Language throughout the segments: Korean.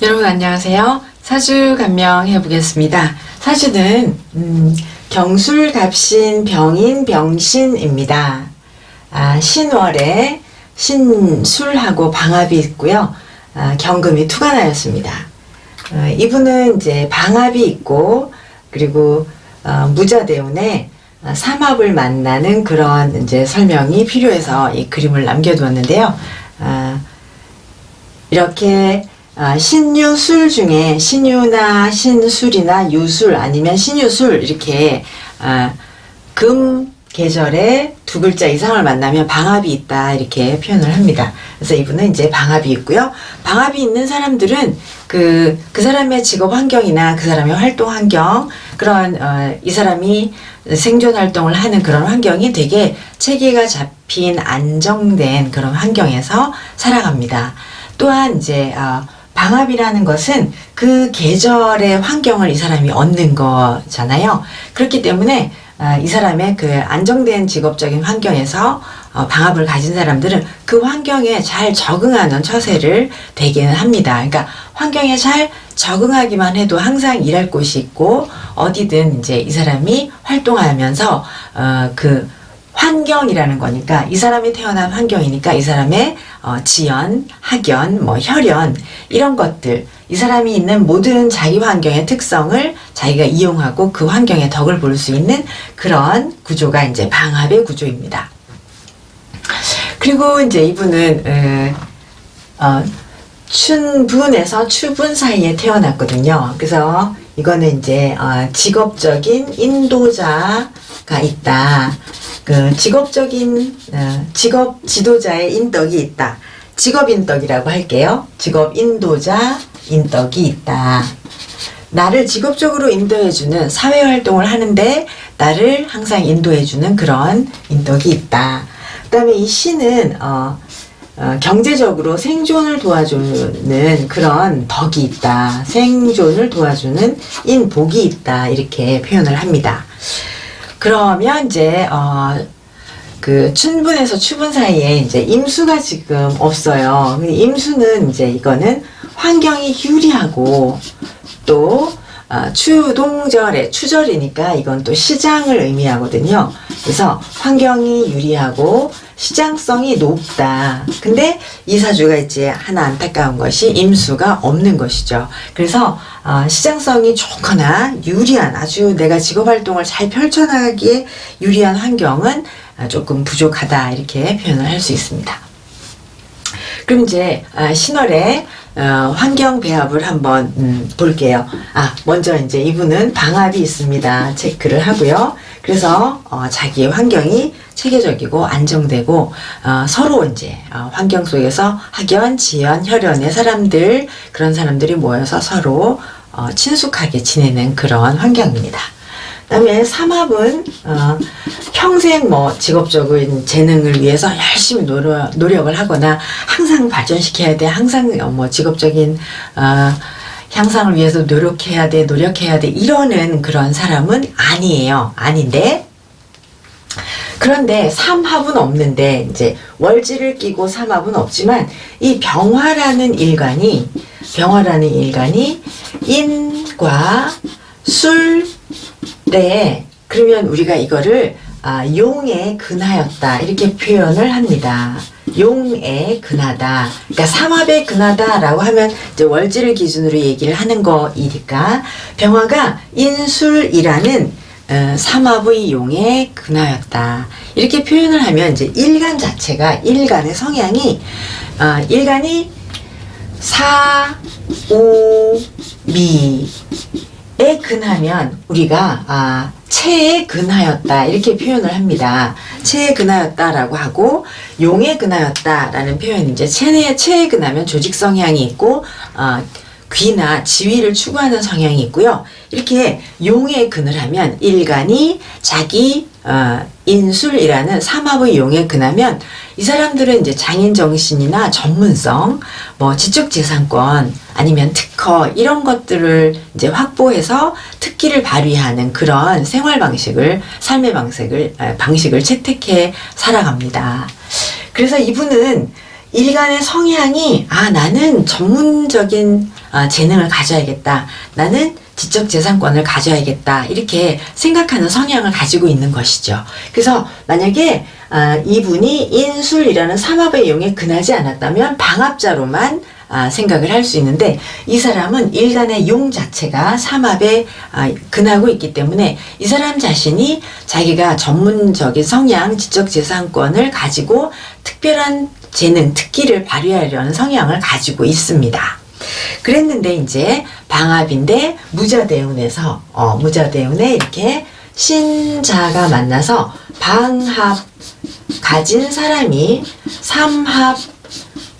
여러분 안녕하세요. 사주 감명해 보겠습니다. 사주는 경술갑신 병인 병신입니다. 신월에 신술하고 방합이 있고요. 경금이 투관하였습니다. 이분은 이제 방합이 있고 그리고 무자대운에 삼합을 만나는 그런 이제 설명이 필요해서 이 그림을 남겨두었는데요. 이렇게 신유술 중에 신유나 신술이나 유술 아니면 신유술 이렇게 금 계절에 두 글자 이상을 만나면 방합이 있다 이렇게 표현을 합니다. 그래서 이분은 이제 방합이 있고요. 방합이 있는 사람들은 그 사람의 직업 환경이나 그 사람의 활동 환경 그런 이 사람이 생존 활동을 하는 그런 환경이 되게 체계가 잡힌 안정된 그런 환경에서 살아갑니다. 또한 이제 방합이라는 것은 그 계절의 환경을 이 사람이 얻는 거잖아요. 그렇기 때문에 이 사람의 그 안정된 직업적인 환경에서 방합을 가진 사람들은 그 환경에 잘 적응하는 처세를 대개는 합니다. 그러니까 환경에 잘 적응하기만 해도 항상 일할 곳이 있고 어디든 이제 이 사람이 활동하면서 그 환경이라는 거니까 이 사람이 태어난 환경이니까 이 사람의 지연, 학연, 혈연 이런 것들 이 사람이 있는 모든 자기 환경의 특성을 자기가 이용하고 그 환경의 덕을 볼 수 있는 그런 구조가 이제 방합의 구조입니다. 그리고 이제 이분은 춘분에서 추분 사이에 태어났거든요. 그래서 이거는 이제 직업적인 인도자가 있다. 그 직업적인 직업 지도자의 인덕이 있다. 직업 인덕이라고 할게요. 직업 인도자 인덕이 있다. 나를 직업적으로 인도해주는 사회활동을 하는데 나를 항상 인도해주는 그런 인덕이 있다. 그 다음에 이 신은 경제적으로 생존을 도와주는 그런 덕이 있다. 생존을 도와주는 인복이 있다. 이렇게 표현을 합니다. 그러면 이제 그 춘분에서 추분 사이에 이제 임수가 지금 없어요. 임수는 이제 이거는 환경이 유리하고 또 추동절에 추절이니까 이건 또 시장을 의미하거든요. 그래서 환경이 유리하고 시장성이 높다. 근데 이 사주가 이제 하나 안타까운 것이 임수가 없는 것이죠. 그래서 시장성이 좋거나 유리한 아주 내가 직업활동을 잘 펼쳐나가기에 유리한 환경은 조금 부족하다 이렇게 표현을 할 수 있습니다. 그럼 이제 신월에 환경 배합을 한번 볼게요. 먼저 이제 이분은 방합이 있습니다. 체크를 하고요. 그래서 자기의 환경이 체계적이고 안정되고 서로 이제 환경 속에서 학연, 지연, 혈연의 사람들 그런 사람들이 모여서 서로 친숙하게 지내는 그런 환경입니다. 그다음에 삼합은 평생 직업적인 재능을 위해서 열심히 노력을 하거나 항상 발전시켜야 돼, 항상 직업적인 향상을 위해서 노력해야 돼 이러는 그런 사람은 아니에요. 아닌데 그런데 삼합은 없는데 이제 월지를 끼고 삼합은 없지만 이 병화라는 일간이 인과 술에 그러면 우리가 이거를 용에 근하였다 이렇게 표현을 합니다. 용에 근하다. 그러니까 삼합에 근하다라고 하면 이제 월지를 기준으로 얘기를 하는 거이니까 병화가 인술이라는 삼합의 용에 근하였다. 이렇게 표현을 하면 이제 일간 자체가 일간의 성향이 일간이 사, 오, 미에 근하면 우리가 체에 근하였다 이렇게 표현을 합니다. 체에 근하였다라고 하고 용에 근하였다라는 표현이 이제 체에 근하면 조직 성향이 있고 귀나 지위를 추구하는 성향이 있고요. 이렇게 용에 근을 하면 일간이 자기 인술이라는 삼합의 용에 근하면 이 사람들은 이제 장인 정신이나 전문성, 지적재산권 아니면 특허 이런 것들을 이제 확보해서 특기를 발휘하는 그런 삶의 방식을 채택해 살아갑니다. 그래서 이분은 일간의 성향이 나는 전문적인 재능을 가져야겠다. 나는 지적재산권을 가져야겠다. 이렇게 생각하는 성향을 가지고 있는 것이죠. 그래서 만약에 이분이 인술이라는 삼합의 용에 근하지 않았다면 방합자로만 생각을 할 수 있는데, 이 사람은 일간의 용 자체가 삼합에 근하고 있기 때문에 이 사람 자신이 자기가 전문적인 성향, 지적재산권을 가지고 특별한 재능, 특기를 발휘하려는 성향을 가지고 있습니다. 그랬는데 이제 방합인데 무자대운에서 무자대운에 이렇게 신자가 만나서 방합 가진 사람이 삼합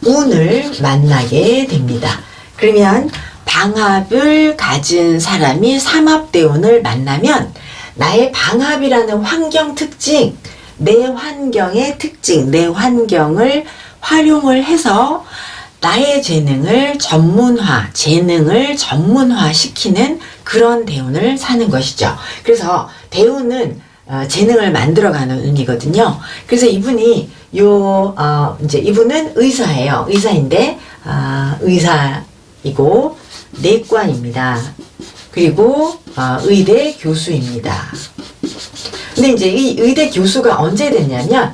운을 만나게 됩니다. 그러면 방합을 가진 사람이 삼합대운을 만나면 나의 방합이라는 환경 특징, 내 환경의 특징, 내 환경을 활용을 해서 나의 재능을 전문화시키는 그런 대운을 사는 것이죠. 그래서 대운은 재능을 만들어가는 운이거든요. 그래서 이분이 이제 이분은 의사예요. 의사인데 의사이고 내과입니다. 그리고 의대 교수입니다. 근데 이제 이 의대 교수가 언제 됐냐면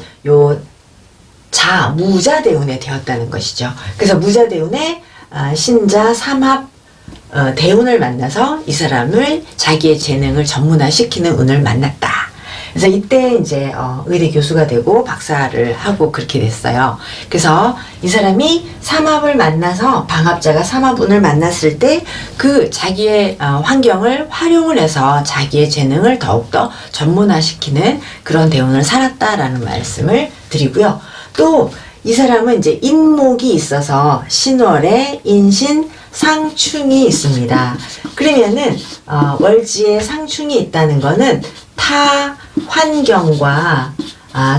무자대운에 되었다는 것이죠. 그래서 무자대운에 신자 삼합 대운을 만나서 이 사람을 자기의 재능을 전문화시키는 운을 만났다. 그래서 이때 이제 의대 교수가 되고 박사를 하고 그렇게 됐어요. 그래서 이 사람이 삼합을 만나서 방합자가 삼합운을 만났을 때 그 자기의 환경을 활용을 해서 자기의 재능을 더욱더 전문화시키는 그런 대운을 살았다라는 말씀을 드리고요. 또 이 사람은 이제 인목이 있어서 신월에 인신 상충이 있습니다. 그러면은 월지에 상충이 있다는 거는 타 환경과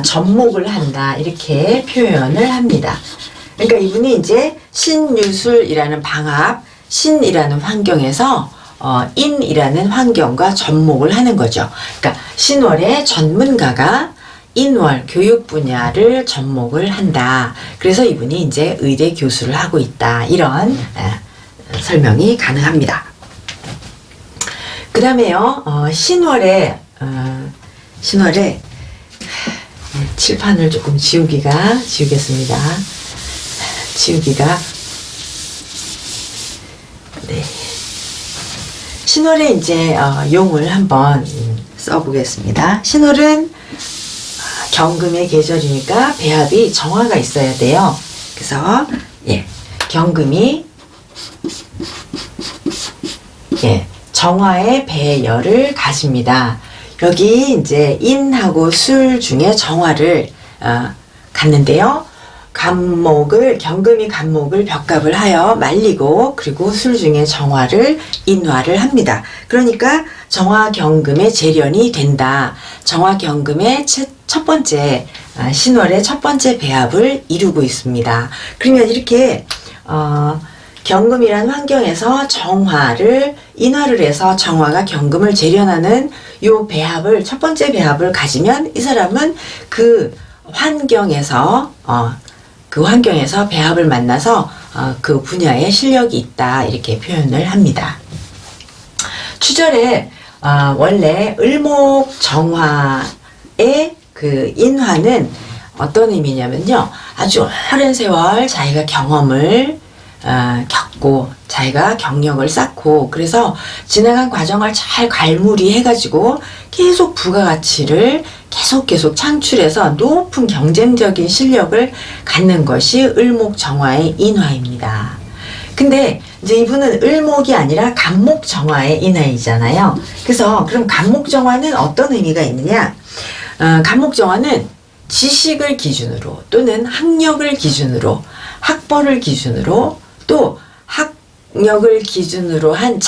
접목을 한다, 이렇게 표현을 합니다. 그러니까 이분이 이제 신유술이라는 방합, 신이라는 환경에서 인이라는 환경과 접목을 하는 거죠. 그러니까 신월의 전문가가 인월 교육 분야를 접목을 한다. 그래서 이분이 이제 의대 교수를 하고 있다. 이런 설명이 가능합니다. 그 다음에요, 신월에 칠판을 조금 지우겠습니다. 네. 신월에 이제 용을 한번 써보겠습니다. 신월은 경금의 계절이니까 배합이 정화가 있어야 돼요. 그래서 경금이 정화의 배열을 가집니다. 여기 이제 인하고 술 중에 정화를 갖는데요. 경금이 간목을 벽갑을 하여 말리고, 그리고 술 중에 정화를 인화를 합니다. 그러니까 정화경금의 재련이 된다. 정화경금의 첫 번째 신월의 첫 번째 배합을 이루고 있습니다. 그러면 이렇게 경금이란 환경에서 정화를 인화를 해서 정화가 경금을 재련하는 요 배합을, 첫 번째 배합을 가지면 이 사람은 그 환경에서 배합을 만나서 그 분야에 실력이 있다, 이렇게 표현을 합니다. 추절에 원래 을목정화의 그 인화는 어떤 의미냐면요, 아주 오랜 세월 자기가 경험을 겪고 자기가 경력을 쌓고, 그래서 지나간 과정을 잘 갈무리 해가지고 계속 부가가치를 계속 창출해서 높은 경쟁적인 실력을 갖는 것이 을목정화의 인화입니다. 근데 이제 이분은 을목이 아니라 간목정화의 인화이잖아요. 그래서 그럼 간목정화는 어떤 의미가 있느냐? 간목정화는 지식을 기준으로, 또는 학력을 기준으로, 학벌을 기준으로, 또 학력을 기준으로 한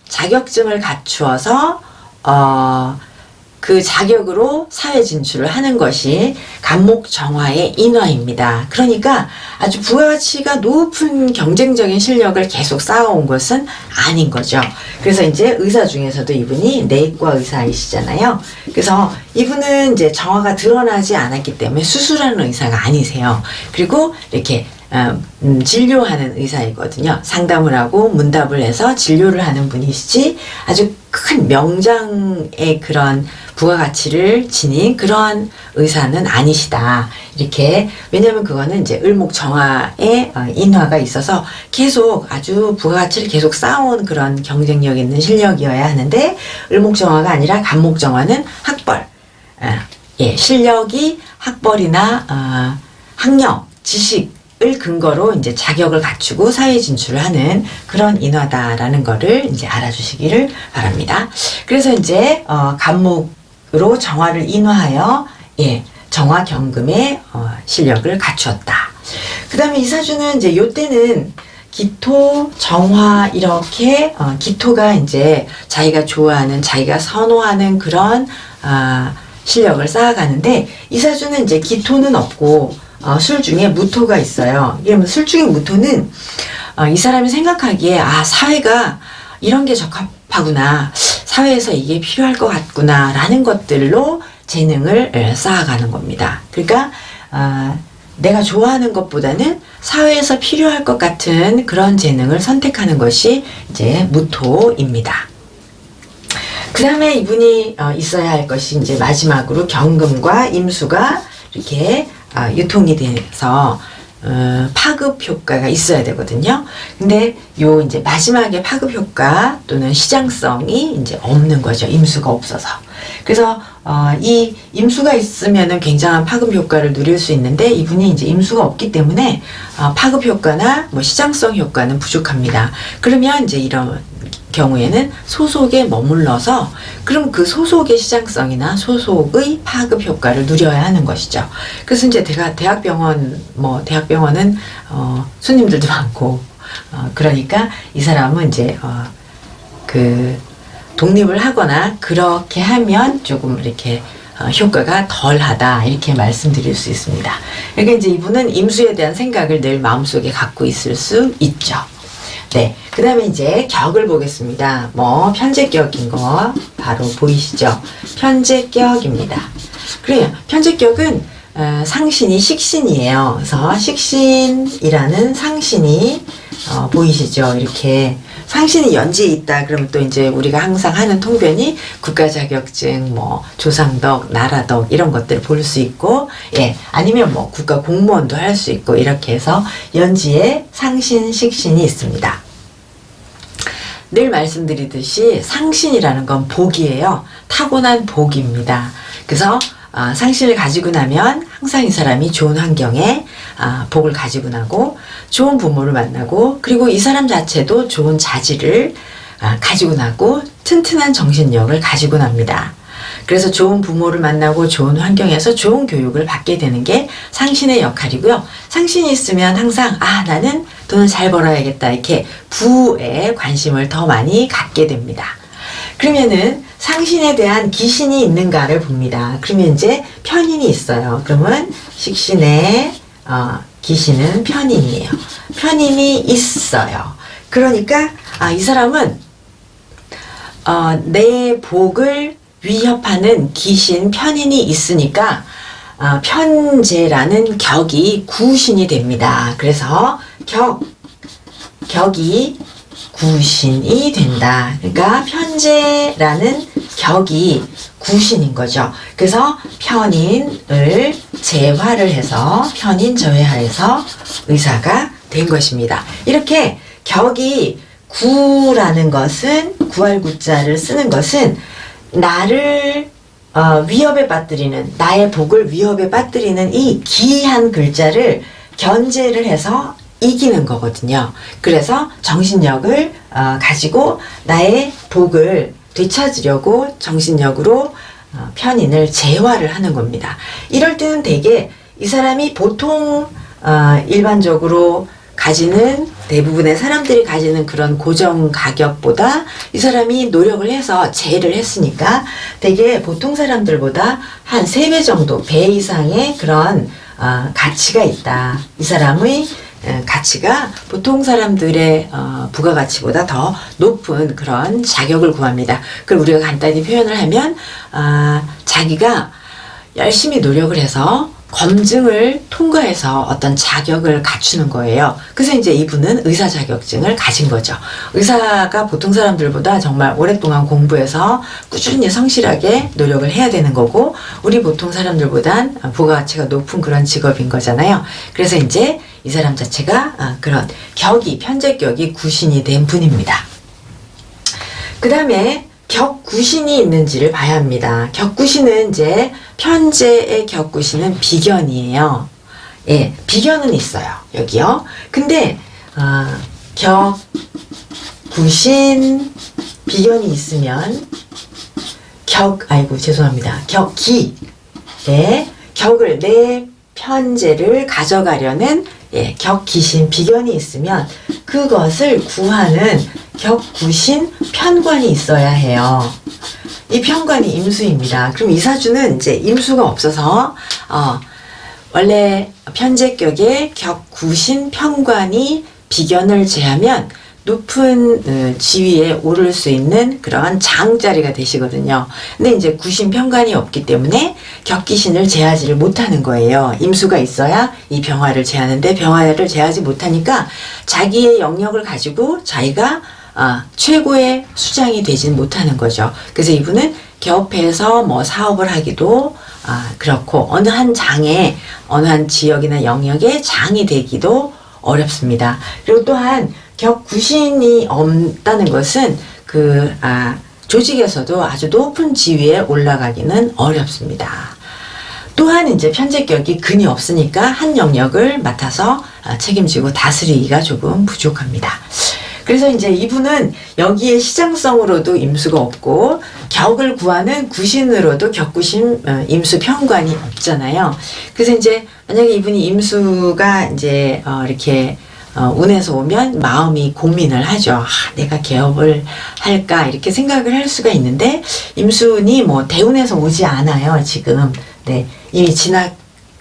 자격증을 갖추어서 그 자격으로 사회 진출을 하는 것이 간목정화의 인화입니다. 그러니까 아주 부가가치가 높은 경쟁적인 실력을 계속 쌓아온 것은 아닌 거죠. 그래서 이제 의사 중에서도 이분이 내과 의사이시잖아요. 그래서 이분은 이제 정화가 드러나지 않았기 때문에 수술하는 의사가 아니세요. 그리고 이렇게 진료하는 의사이거든요. 상담을 하고 문답을 해서 진료를 하는 분이시지 아주 큰 명장의 그런 부가가치를 지닌 그런 의사는 아니시다. 이렇게, 왜냐면 그거는 이제 을목정화의 인화가 있어서 계속 아주 부가가치를 계속 쌓아온 그런 경쟁력 있는 실력이어야 하는데, 을목정화가 아니라 간목정화는 학벌, 예, 실력이 학벌이나 학력, 지식을 근거로 이제 자격을 갖추고 사회 진출을 하는 그런 인화다라는 거를 이제 알아주시기를 바랍니다. 그래서 이제 간목으로 정화를 인화하여, 예, 정화 경금의 실력을 갖추었다. 그 다음에 이 사주는 이제 요때는 기토, 정화 이렇게 기토가 이제 자기가 좋아하는, 자기가 선호하는 그런 실력을 쌓아가는데, 이 사주는 이제 기토는 없고 술 중에 무토가 있어요. 그러면 술 중에 무토는 이 사람이 생각하기에 사회가 이런 게 적합하구나, 사회에서 이게 필요할 것 같구나 라는 것들로 재능을 쌓아가는 겁니다. 그러니까 내가 좋아하는 것보다는 사회에서 필요할 것 같은 그런 재능을 선택하는 것이 이제 무토입니다. 그 다음에 이분이 있어야 할 것이 이제 마지막으로 경금과 임수가 이렇게 유통이 돼서 파급 효과가 있어야 되거든요. 근데 요 이제 마지막에 파급 효과 또는 시장성이 이제 없는 거죠. 임수가 없어서. 그래서 이 임수가 있으면은 굉장한 파급 효과를 누릴 수 있는데, 이분이 이제 임수가 없기 때문에 파급 효과나 뭐 시장성 효과는 부족합니다. 그러면 이제 이런 경우에는 소속에 머물러서, 그럼 그 소속의 시장성이나 소속의 파급 효과를 누려야 하는 것이죠. 그래서 이제 대학병원은 손님들도 많고, 그러니까 이 사람은 이제 그 독립을 하거나 그렇게 하면 조금 이렇게 효과가 덜하다, 이렇게 말씀드릴 수 있습니다. 그러니까 이제 이분은 임수에 대한 생각을 늘 마음속에 갖고 있을 수 있죠. 네, 그 다음에 이제 격을 보겠습니다. 편제격인 거 바로 보이시죠? 편제격입니다. 그래요. 편제격은 상신이 식신이에요. 그래서 식신이라는 상신이 보이시죠? 이렇게 상신이 연지에 있다 그러면 또 이제 우리가 항상 하는 통변이 국가 자격증, 조상덕, 나라덕 이런 것들을 볼 수 있고, 예, 아니면 국가 공무원도 할 수 있고, 이렇게 해서 연지에 상신, 식신이 있습니다. 늘 말씀드리듯이 상신이라는 건 복이에요. 타고난 복입니다. 그래서 상신을 가지고 나면 항상 이 사람이 좋은 환경에 복을 가지고 나고, 좋은 부모를 만나고, 그리고 이 사람 자체도 좋은 자질을 가지고 나고, 튼튼한 정신력을 가지고 납니다. 그래서 좋은 부모를 만나고 좋은 환경에서 좋은 교육을 받게 되는 게 상신의 역할이고요. 상신이 있으면 항상 나는 돈을 잘 벌어야겠다, 이렇게 부에 관심을 더 많이 갖게 됩니다. 그러면은 상신에 대한 기신이 있는가를 봅니다. 그러면 이제 편인이 있어요. 그러면 식신의 기신은 편인이에요. 편인이 있어요. 그러니까 이 사람은 내 복을 위협하는 기신 편인이 있으니까 편제라는 격이 구신이 됩니다. 그래서 격이 구신이 된다. 그러니까 편제라는 격이 구신인 거죠. 그래서 편인을 제화를 해서 편인저해해서 의사가 된 것입니다. 이렇게 격이 구라는 것은, 구할 구자를 쓰는 것은 나를 위협에 빠뜨리는, 나의 복을 위협에 빠뜨리는 이 기한 글자를 견제를 해서 이기는 거거든요. 그래서 정신력을 가지고 나의 복을 되찾으려고 정신력으로 편인을 제화를 하는 겁니다. 이럴 때는 되게 이 사람이 보통 일반적으로 가지는, 대부분의 사람들이 가지는 그런 고정 가격보다 이 사람이 노력을 해서 제를 했으니까 되게 보통 사람들보다 한 3배 정도, 배 이상의 그런 가치가 있다. 이 사람의 가치가 보통 사람들의 부가가치보다 더 높은 그런 자격을 구합니다. 그걸 우리가 간단히 표현을 하면 자기가 열심히 노력을 해서 검증을 통과해서 어떤 자격을 갖추는 거예요. 그래서 이제 이분은 의사 자격증을 가진 거죠. 의사가 보통 사람들보다 정말 오랫동안 공부해서 꾸준히 성실하게 노력을 해야 되는 거고, 우리 보통 사람들보단 부가가치가 높은 그런 직업인 거잖아요. 그래서 이제 이 사람 자체가 그런 편제격이 구신이 된 분입니다. 그 다음에 격구신이 있는지를 봐야 합니다. 격구신은 이제 편제의 격구신은 비견이에요. 예, 비견은 있어요. 여기요. 근데 격구신 비견이 있으면 격기. 네, 격을 내 편제를 가져가려는 격기신 비견이 있으면 그것을 구하는 격구신 편관이 있어야 해요. 이 편관이 임수입니다. 그럼 이 사주는 이제 임수가 없어서 원래 편제격의 격구신 편관이 비견을 제하면 높은 지위에 오를 수 있는 그런 장자리가 되시거든요. 근데 이제 구신 편관이 없기 때문에 격기신을 제하지를 못하는 거예요. 임수가 있어야 이 병화를 제하는데 병화를 제하지 못하니까 자기의 영역을 가지고 자기가 최고의 수장이 되진 못하는 거죠. 그래서 이분은 겹해서 뭐 사업을 하기도 그렇고 어느 한 지역이나 영역에 장이 되기도 어렵습니다. 그리고 또한 격구신이 없다는 것은 조직에서도 아주 높은 지위에 올라가기는 어렵습니다. 또한 이제 편제격이 근이 없으니까 한 영역을 맡아서 책임지고 다스리기가 조금 부족합니다. 그래서 이제 이분은 여기에 시장성으로도 임수가 없고 격을 구하는 구신으로도 격구신 임수 편관이 없잖아요. 그래서 이제 만약에 이분이 임수가 이제 이렇게 운에서 오면 마음이 고민을 하죠. 내가 개업을 할까 이렇게 생각을 할 수가 있는데 임수운이 뭐 대운에서 오지 않아요. 지금 이미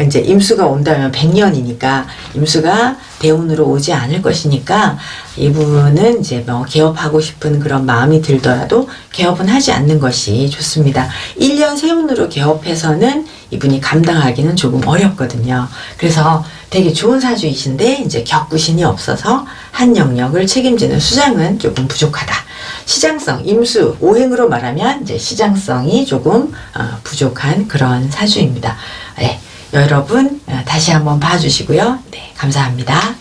이제 임수가 온다면 100년이니까 임수가 대운으로 오지 않을 것이니까 이분은 이제 뭐 개업하고 싶은 그런 마음이 들더라도 개업은 하지 않는 것이 좋습니다. 1년 세운으로 개업해서는 이분이 감당하기는 조금 어렵거든요. 그래서 되게 좋은 사주이신데 이제 격구신이 없어서 한 영역을 책임지는 수장은 조금 부족하다. 시장성, 임수, 오행으로 말하면 이제 시장성이 조금 부족한 그런 사주입니다. 여러분 다시 한번 봐주시고요. 감사합니다.